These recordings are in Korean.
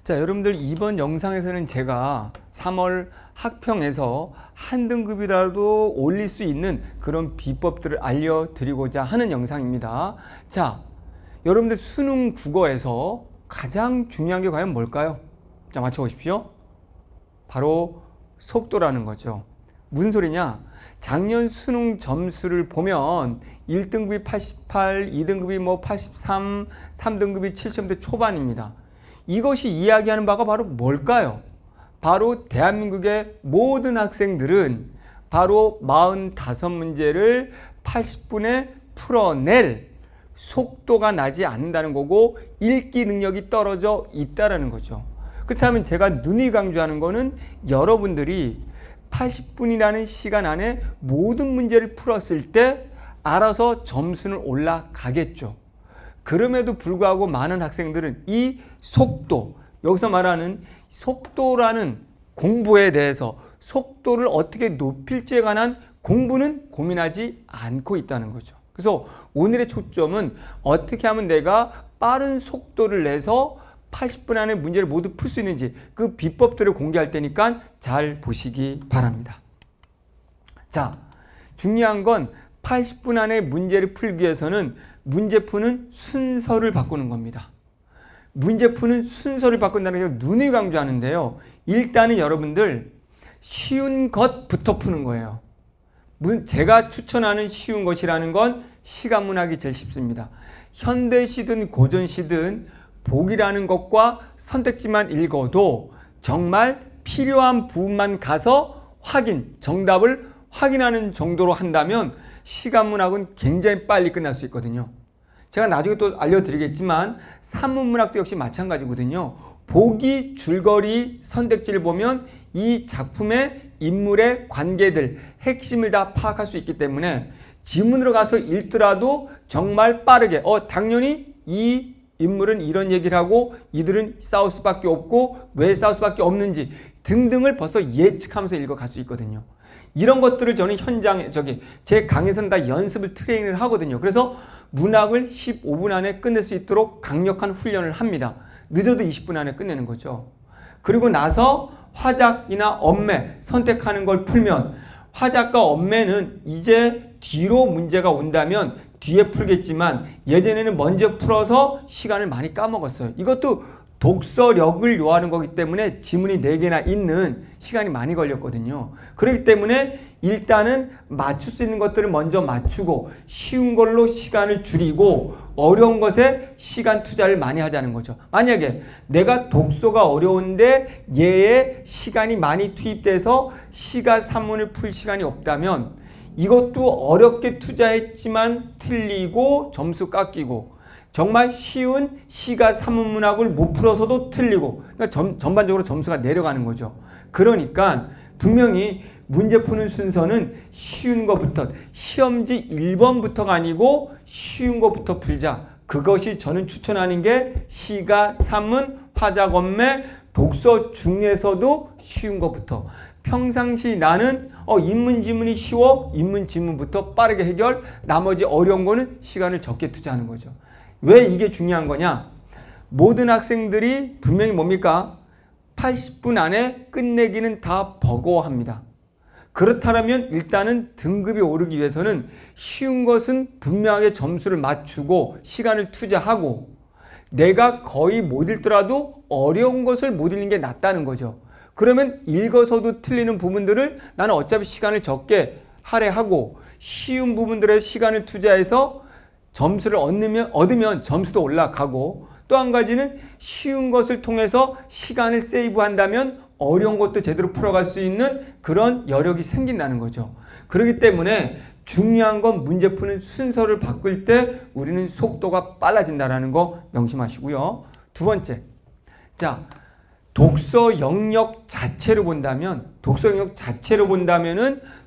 자, 여러분들 이번 영상에서는 제가 3월 학평에서 한 등급이라도 올릴 수 있는 그런 비법들을 알려드리고자 하는 영상입니다. 자, 여러분들 수능 국어에서 가장 중요한 게 과연 뭘까요? 자, 맞춰보십시오. 바로 속도라는 거죠. 무슨 소리냐? 작년 수능 점수를 보면 1등급이 88, 2등급이 83, 3등급이 70대 초반입니다. 이것이 이야기하는 바가 바로 뭘까요? 바로 대한민국의 모든 학생들은 바로 45문제를 80분에 풀어낼 속도가 나지 않는다는 거고 읽기 능력이 떨어져 있다는 거죠. 그렇다면 제가 누누이 강조하는 거는 여러분들이 80분이라는 시간 안에 모든 문제를 풀었을 때 알아서 점수는 올라가겠죠. 그럼에도 불구하고 많은 학생들은 이 속도, 여기서 말하는 속도라는 공부에 대해서 속도를 어떻게 높일지에 관한 공부는 고민하지 않고 있다는 거죠. 그래서 오늘의 초점은 어떻게 하면 내가 빠른 속도를 내서 80분 안에 문제를 모두 풀 수 있는지 그 비법들을 공개할 테니까 잘 보시기 바랍니다. 자, 중요한 건 80분 안에 문제를 풀기 위해서는 문제 푸는 순서를 바꾸는 겁니다. 문제 푸는 순서를 바꾼다는 게 누누이 강조하는데요. 일단은 여러분들 쉬운 것부터 푸는 거예요. 제가 추천하는 쉬운 것이라는 건 시간문학이 제일 쉽습니다. 현대시든 고전시든 보기라는 것과 선택지만 읽어도 정말 필요한 부분만 가서 정답을 확인하는 정도로 한다면 시간문학은 굉장히 빨리 끝날 수 있거든요. 제가 나중에 또 알려드리겠지만 산문문학도 역시 마찬가지거든요. 보기, 줄거리, 선택지를 보면 이 작품의 인물의 관계들, 핵심을 다 파악할 수 있기 때문에 지문으로 가서 읽더라도 정말 빠르게 당연히 이 인물은 이런 얘기를 하고 이들은 싸울 수밖에 없고 왜 싸울 수밖에 없는지 등등을 벌써 예측하면서 읽어갈 수 있거든요. 이런 것들을 저는 현장에 제 강의에서는 다 연습을 트레이닝을 하거든요. 그래서 문학을 15분 안에 끝낼 수 있도록 강력한 훈련을 합니다. 늦어도 20분 안에 끝내는 거죠. 그리고 나서 화작이나 엄매 선택하는 걸 풀면 화작과 엄매는 이제 뒤로 문제가 온다면 뒤에 풀겠지만 예전에는 먼저 풀어서 시간을 많이 까먹었어요. 이것도 독서력을 요하는 거기 때문에 지문이 4개나 있는 시간이 많이 걸렸거든요. 그렇기 때문에 일단은 맞출 수 있는 것들을 먼저 맞추고 쉬운 걸로 시간을 줄이고 어려운 것에 시간 투자를 많이 하자는 거죠. 만약에 내가 독서가 어려운데 얘에 시간이 많이 투입돼서 시가 산문을 풀 시간이 없다면 이것도 어렵게 투자했지만 틀리고 점수 깎이고 정말 쉬운 시가 산문문학을 못 풀어서도 틀리고 그러니까 전반적으로 점수가 내려가는 거죠. 그러니까 분명히 문제 푸는 순서는 쉬운 것부터 시험지 1번부터가 아니고 쉬운 것부터 풀자. 그것이 저는 추천하는 게 시가 산문, 화작, 엄매, 독서 중에서도 쉬운 것부터 평상시 나는 인문 지문이 쉬워 인문 지문부터 빠르게 해결 나머지 어려운 거는 시간을 적게 투자하는 거죠. 왜 이게 중요한 거냐? 모든 학생들이 분명히 뭡니까? 80분 안에 끝내기는 다 버거워합니다. 그렇다면 일단은 등급이 오르기 위해서는 쉬운 것은 분명하게 점수를 맞추고 시간을 투자하고 내가 거의 못 읽더라도 어려운 것을 못 읽는 게 낫다는 거죠. 그러면 읽어서도 틀리는 부분들을 나는 어차피 시간을 적게 할애하고 쉬운 부분들에 시간을 투자해서 점수를 얻으면 점수도 올라가고 또 한 가지는 쉬운 것을 통해서 시간을 세이브한다면 어려운 것도 제대로 풀어갈 수 있는 그런 여력이 생긴다는 거죠. 그렇기 때문에 중요한 건 문제 푸는 순서를 바꿀 때 우리는 속도가 빨라진다는 거 명심하시고요. 두 번째, 자, 독서 영역 자체로 본다면은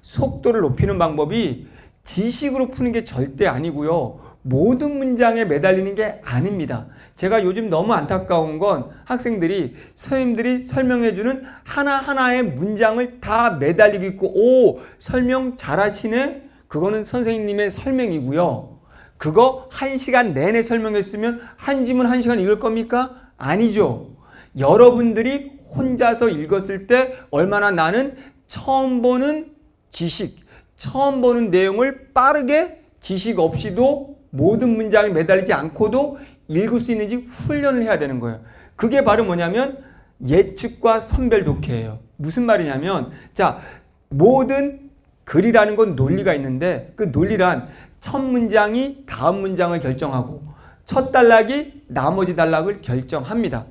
속도를 높이는 방법이 지식으로 푸는 게 절대 아니고요. 모든 문장에 매달리는 게 아닙니다. 제가 요즘 너무 안타까운 건 학생들이 선생님들이 설명해주는 하나하나의 문장을 다 매달리고 있고 설명 잘하시네? 그거는 선생님의 설명이고요. 그거 1시간 내내 설명했으면 한 지문 1시간 읽을 겁니까? 아니죠. 여러분들이 혼자서 읽었을 때 얼마나 나는 처음 보는 지식, 처음 보는 내용을 빠르게 지식 없이도 모든 문장에 매달리지 않고도 읽을 수 있는지 훈련을 해야 되는 거예요. 그게 바로 뭐냐면 예측과 선별 독해예요. 무슨 말이냐면, 자, 모든 글이라는 건 논리가 있는데 그 논리란 첫 문장이 다음 문장을 결정하고 첫 단락이 나머지 단락을 결정합니다.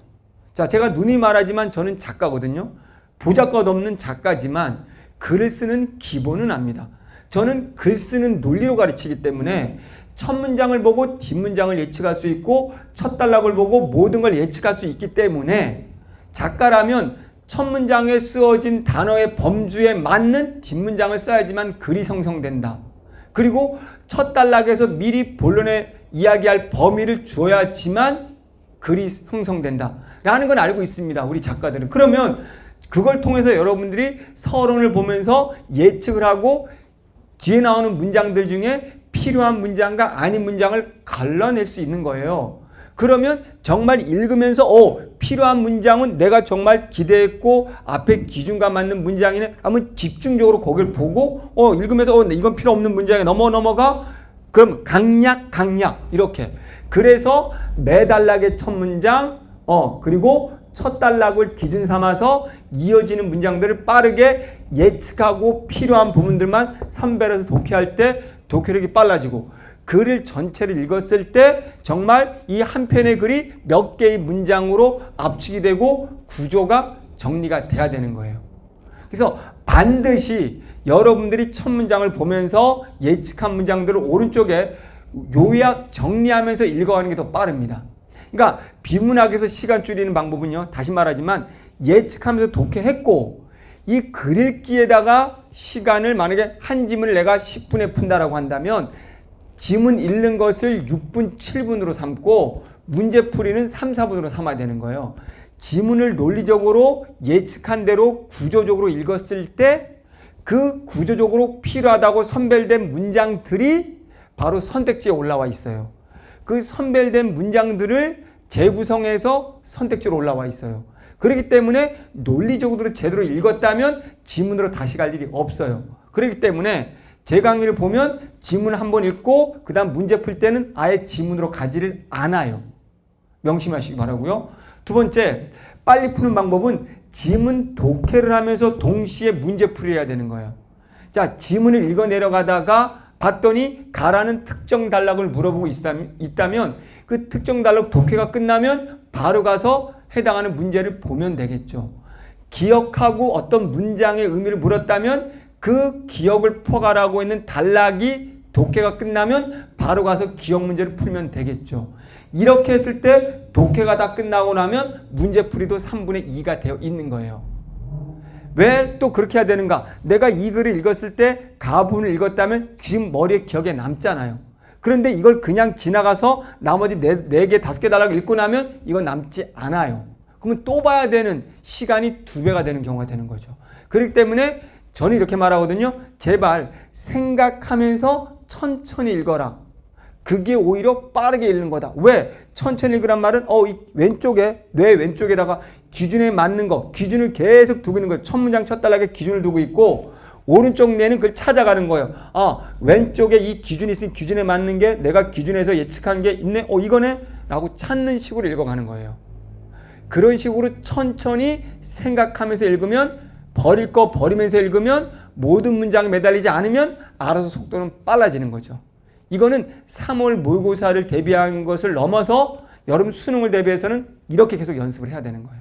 자, 제가 누누이 말하지만 저는 작가거든요. 보잘것 없는 작가지만 글을 쓰는 기본은 압니다. 저는 글 쓰는 논리로 가르치기 때문에 첫 문장을 보고 뒷문장을 예측할 수 있고 첫 단락을 보고 모든 걸 예측할 수 있기 때문에 작가라면 첫 문장에 쓰어진 단어의 범주에 맞는 뒷문장을 써야지만 글이 성성된다. 그리고 첫 단락에서 미리 본론에 이야기할 범위를 주어야지만 글이 형성된다 라는 건 알고 있습니다. 우리 작가들은. 그러면 그걸 통해서 여러분들이 서론을 보면서 예측을 하고 뒤에 나오는 문장들 중에 필요한 문장과 아닌 문장을 갈라낼 수 있는 거예요. 그러면 정말 읽으면서 필요한 문장은 내가 정말 기대했고 앞에 기준과 맞는 문장이네 하면 집중적으로 거기를 보고 읽으면서 이건 필요 없는 문장에 넘어가. 그럼 강약 이렇게. 그래서 매 단락의 첫 문장 그리고 첫 단락을 기준 삼아서 이어지는 문장들을 빠르게 예측하고 필요한 부분들만 선별해서 독해할 때 독해력이 빨라지고 글을 전체를 읽었을 때 정말 이 한 편의 글이 몇 개의 문장으로 압축이 되고 구조가 정리가 돼야 되는 거예요. 그래서 반드시 여러분들이 첫 문장을 보면서 예측한 문장들을 오른쪽에 요약 정리하면서 읽어가는 게 더 빠릅니다. 그러니까 비문학에서 시간 줄이는 방법은요, 다시 말하지만 예측하면서 독해했고 이 글 읽기에다가 시간을 만약에 한 지문을 내가 10분에 푼다라고 한다면 지문 읽는 것을 6분, 7분으로 삼고 문제 풀이는 3, 4분으로 삼아야 되는 거예요. 지문을 논리적으로 예측한 대로 구조적으로 읽었을 때 그 구조적으로 필요하다고 선별된 문장들이 바로 선택지에 올라와 있어요. 그 선별된 문장들을 재구성해서 선택지로 올라와 있어요. 그렇기 때문에 논리적으로 제대로 읽었다면 지문으로 다시 갈 일이 없어요. 그렇기 때문에 제 강의를 보면 지문 한번 읽고 그 다음 문제 풀 때는 아예 지문으로 가지를 않아요. 명심하시기 바라고요. 두 번째, 빨리 푸는 방법은 지문 독해를 하면서 동시에 문제 풀이 해야 되는 거예요. 자, 지문을 읽어 내려가다가 봤더니 가라는 특정 단락을 물어보고 있다면 그 특정 단락 독해가 끝나면 바로 가서 해당하는 문제를 보면 되겠죠. 기억하고 어떤 문장의 의미를 물었다면 그 기억을 포괄하고 있는 단락이 독해가 끝나면 바로 가서 기억 문제를 풀면 되겠죠. 이렇게 했을 때 독해가 다 끝나고 나면 문제풀이도 3분의 2가 되어 있는 거예요. 왜 또 그렇게 해야 되는가? 내가 이 글을 읽었을 때 가부분을 읽었다면 지금 머리에 기억에 남잖아요. 그런데 이걸 그냥 지나가서 나머지 4개, 5개 단락을 읽고 나면 이건 남지 않아요. 그러면 또 봐야 되는 시간이 2배가 되는 경우가 되는 거죠. 그렇기 때문에 저는 이렇게 말하거든요. 제발 생각하면서 천천히 읽어라. 그게 오히려 빠르게 읽는 거다. 왜? 천천히 읽으란 말은 이 왼쪽에, 뇌 왼쪽에다가 기준에 맞는 거, 기준을 계속 두고 있는 거예요. 첫 문장 첫 단락에 기준을 두고 있고 오른쪽 뇌는 그걸 찾아가는 거예요. 왼쪽에 이 기준이 있으니 기준에 맞는 게 내가 기준에서 예측한 게 있네? 이거네? 라고 찾는 식으로 읽어가는 거예요. 그런 식으로 천천히 생각하면서 읽으면 버릴 거 버리면서 읽으면 모든 문장에 매달리지 않으면 알아서 속도는 빨라지는 거죠. 이거는 3월 모의고사를 대비한 것을 넘어서 여름 수능을 대비해서는 이렇게 계속 연습을 해야 되는 거예요.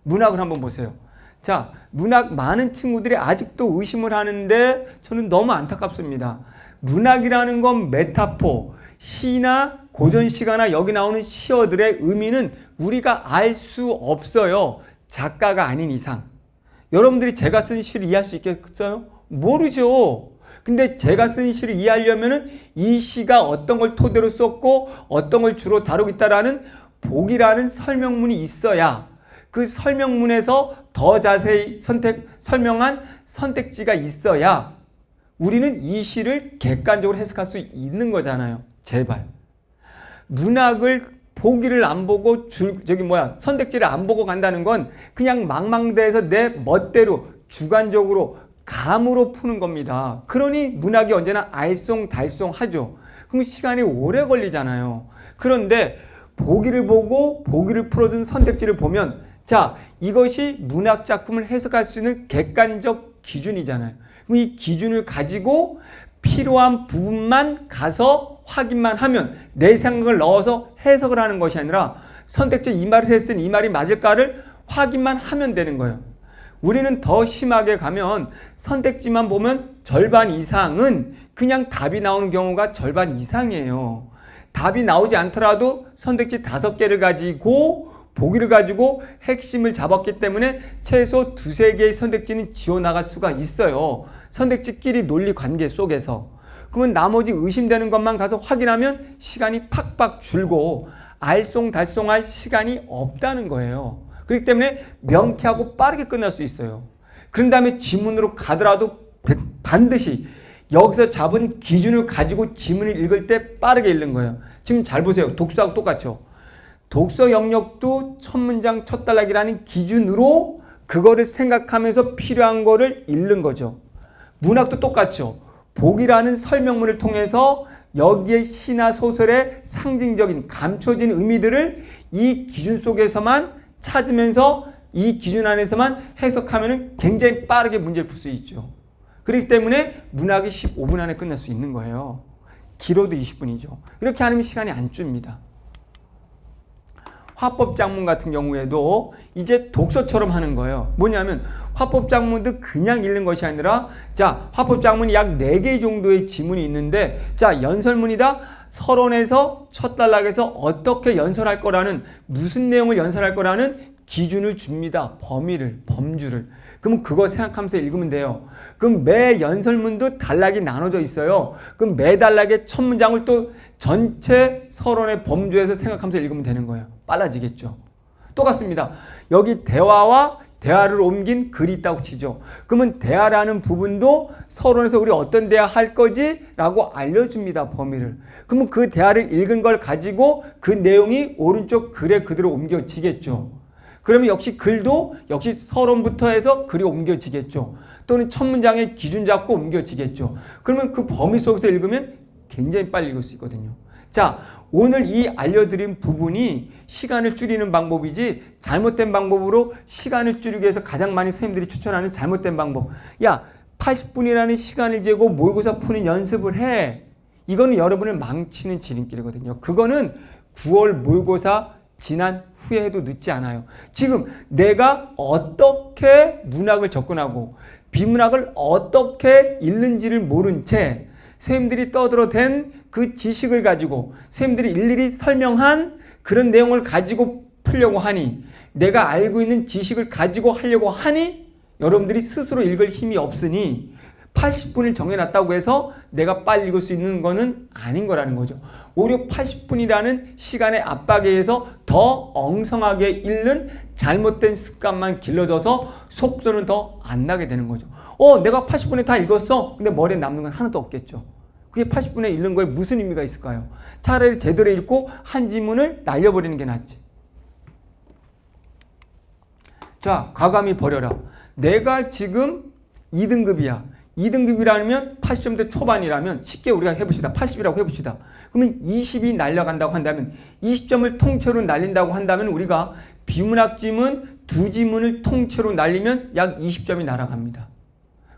문학을 한번 보세요. 자, 문학 많은 친구들이 아직도 의심을 하는데 저는 너무 안타깝습니다. 문학이라는 건 메타포, 시나 고전시가나 여기 나오는 시어들의 의미는 우리가 알 수 없어요. 작가가 아닌 이상. 여러분들이 제가 쓴 시를 이해할 수 있겠어요? 모르죠. 근데 제가 쓴 시를 이해하려면은 이 시가 어떤 걸 토대로 썼고 어떤 걸 주로 다루고 있다라는 복이라는 설명문이 있어야 그 설명문에서 더 자세히 설명한 선택지가 있어야 우리는 이 시를 객관적으로 해석할 수 있는 거잖아요. 제발. 문학을 보기를 안 보고 선택지를 안 보고 간다는 건 그냥 망망대해서 내 멋대로 주관적으로 감으로 푸는 겁니다. 그러니 문학이 언제나 알쏭달쏭하죠. 그럼 시간이 오래 걸리잖아요. 그런데 보기를 보고 보기를 풀어준 선택지를 보면 자, 이것이 문학 작품을 해석할 수 있는 객관적 기준이잖아요. 그럼 이 기준을 가지고 필요한 부분만 가서 확인만 하면 내 생각을 넣어서 해석을 하는 것이 아니라 선택지 이 말을 했으니 이 말이 맞을까를 확인만 하면 되는 거예요. 우리는 더 심하게 가면 선택지만 보면 절반 이상은 그냥 답이 나오는 경우가 절반 이상이에요. 답이 나오지 않더라도 선택지 5개를 가지고 보기를 가지고 핵심을 잡았기 때문에 최소 2-3개의 선택지는 지워나갈 수가 있어요. 선택지끼리 논리 관계 속에서. 그러면 나머지 의심되는 것만 가서 확인하면 시간이 팍팍 줄고 알쏭달쏭할 시간이 없다는 거예요. 그렇기 때문에 명쾌하고 빠르게 끝날 수 있어요. 그런 다음에 지문으로 가더라도 반드시 여기서 잡은 기준을 가지고 지문을 읽을 때 빠르게 읽는 거예요. 지금 잘 보세요. 독서하고 똑같죠. 독서 영역도 첫 문장 첫 단락이라는 기준으로 그거를 생각하면서 필요한 거를 읽는 거죠. 문학도 똑같죠. 보기라는 설명문을 통해서 여기에 시나 소설의 상징적인 감춰진 의미들을 이 기준 속에서만 찾으면서 이 기준 안에서만 해석하면 굉장히 빠르게 문제를 풀 수 있죠. 그렇기 때문에 문학이 15분 안에 끝날 수 있는 거예요. 길어도 20분이죠. 이렇게 하면 시간이 안 줍니다. 화법작문 같은 경우에도 이제 독서처럼 하는 거예요. 뭐냐면 화법작문도 그냥 읽는 것이 아니라 자, 화법작문이 약 4개 정도의 지문이 있는데 자, 연설문이다. 서론에서 첫 단락에서 어떻게 연설할 거라는 무슨 내용을 연설할 거라는 기준을 줍니다. 범위를, 범주를. 그럼 그거 생각하면서 읽으면 돼요. 그럼 매 연설문도 단락이 나눠져 있어요. 그럼 매 단락의 첫 문장을 또 전체 서론의 범주에서 생각하면서 읽으면 되는 거예요. 빨라지겠죠. 똑같습니다. 여기 대화와 대화를 옮긴 글이 있다고 치죠. 그러면 대화라는 부분도 서론에서 우리 어떤 대화 할 거지? 라고 알려줍니다. 범위를. 그러면 그 대화를 읽은 걸 가지고 그 내용이 오른쪽 글에 그대로 옮겨지겠죠. 그러면 역시 글도 역시 서론부터 해서 글이 옮겨지겠죠. 또는 첫 문장의 기준 잡고 옮겨지겠죠. 그러면 그 범위 속에서 읽으면 굉장히 빨리 읽을 수 있거든요. 자, 오늘 이 알려드린 부분이 시간을 줄이는 방법이지 잘못된 방법으로 시간을 줄이기 위해서 가장 많이 선생님들이 추천하는 잘못된 방법. 야, 80분이라는 시간을 재고 모의고사 푸는 연습을 해. 이거는 여러분을 망치는 지름길이거든요. 그거는 9월 모의고사 지난 후에 해도 늦지 않아요. 지금 내가 어떻게 문학을 접근하고 비문학을 어떻게 읽는지를 모른 채 선생님들이 떠들어댄 그 지식을 가지고 선생님들이 일일이 설명한 그런 내용을 가지고 풀려고 하니 내가 알고 있는 지식을 가지고 하려고 하니 여러분들이 스스로 읽을 힘이 없으니 80분을 정해놨다고 해서 내가 빨리 읽을 수 있는 거는 아닌 거라는 거죠. 오히려 80분이라는 시간의 압박에 의해서 더 엉성하게 읽는 잘못된 습관만 길러져서 속도는 더 안 나게 되는 거죠. 내가 80분에 다 읽었어. 근데 머리에 남는 건 하나도 없겠죠. 그게 80분에 읽는 거에 무슨 의미가 있을까요? 차라리 제대로 읽고 한 지문을 날려버리는 게 낫지. 자, 과감히 버려라. 내가 지금 2등급이야. 2등급이라면 80점대 초반이라면 쉽게 우리가 해봅시다. 80이라고 해봅시다. 그러면 20이 날려간다고 한다면 20점을 통째로 날린다고 한다면 우리가 비문학 지문 2지문을 통째로 날리면 약 20점이 날아갑니다.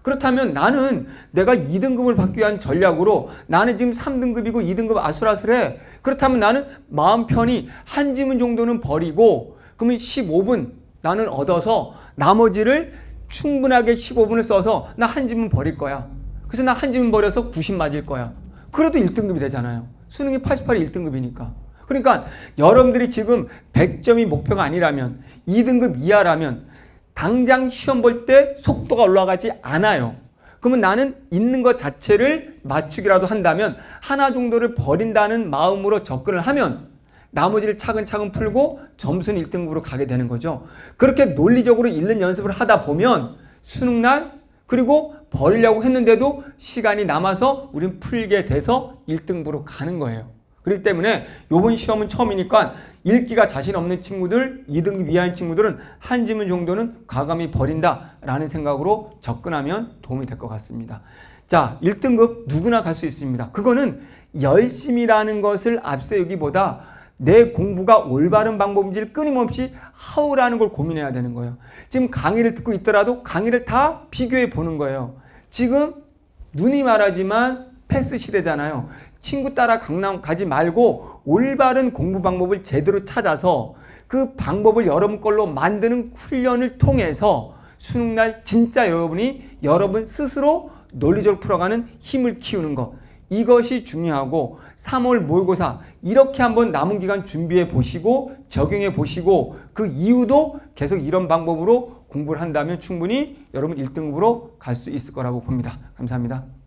그렇다면 나는 내가 2등급을 받기 위한 전략으로 나는 지금 3등급이고 2등급 아슬아슬해. 그렇다면 나는 마음 편히 한 지문 정도는 버리고 그러면 15분 나는 얻어서 나머지를 충분하게 15분을 써서 나 한 지문 버릴 거야. 그래서 나 한 지문 버려서 90 맞을 거야. 그래도 1등급이 되잖아요. 수능이 88이 1등급이니까. 그러니까 여러분들이 지금 100점이 목표가 아니라면 2등급 이하라면 당장 시험 볼 때 속도가 올라가지 않아요. 그러면 나는 있는 것 자체를 맞추기라도 한다면 하나 정도를 버린다는 마음으로 접근을 하면 나머지를 차근차근 풀고 점수는 1등급으로 가게 되는 거죠. 그렇게 논리적으로 읽는 연습을 하다 보면 수능날 그리고 버리려고 했는데도 시간이 남아서 우린 풀게 돼서 1등급으로 가는 거예요. 그렇기 때문에 요번 시험은 처음이니까 읽기가 자신 없는 친구들, 2등급 이하인 친구들은 한 지문 정도는 과감히 버린다라는 생각으로 접근하면 도움이 될 것 같습니다. 자, 1등급 누구나 갈 수 있습니다. 그거는 열심이라는 것을 앞세우기보다 내 공부가 올바른 방법인지를 끊임없이 하우라는 걸 고민해야 되는 거예요. 지금 강의를 듣고 있더라도 강의를 다 비교해 보는 거예요. 지금 눈이 말하지만 패스 시대잖아요. 친구 따라 강남 가지 말고 올바른 공부 방법을 제대로 찾아서 그 방법을 여러분 걸로 만드는 훈련을 통해서 수능날 진짜 여러분 스스로 논리적으로 풀어가는 힘을 키우는 것, 이것이 중요하고 3월 모의고사 이렇게 한번 남은 기간 준비해 보시고 적용해 보시고 그 이후도 계속 이런 방법으로 공부를 한다면 충분히 여러분 1등급으로 갈 수 있을 거라고 봅니다. 감사합니다.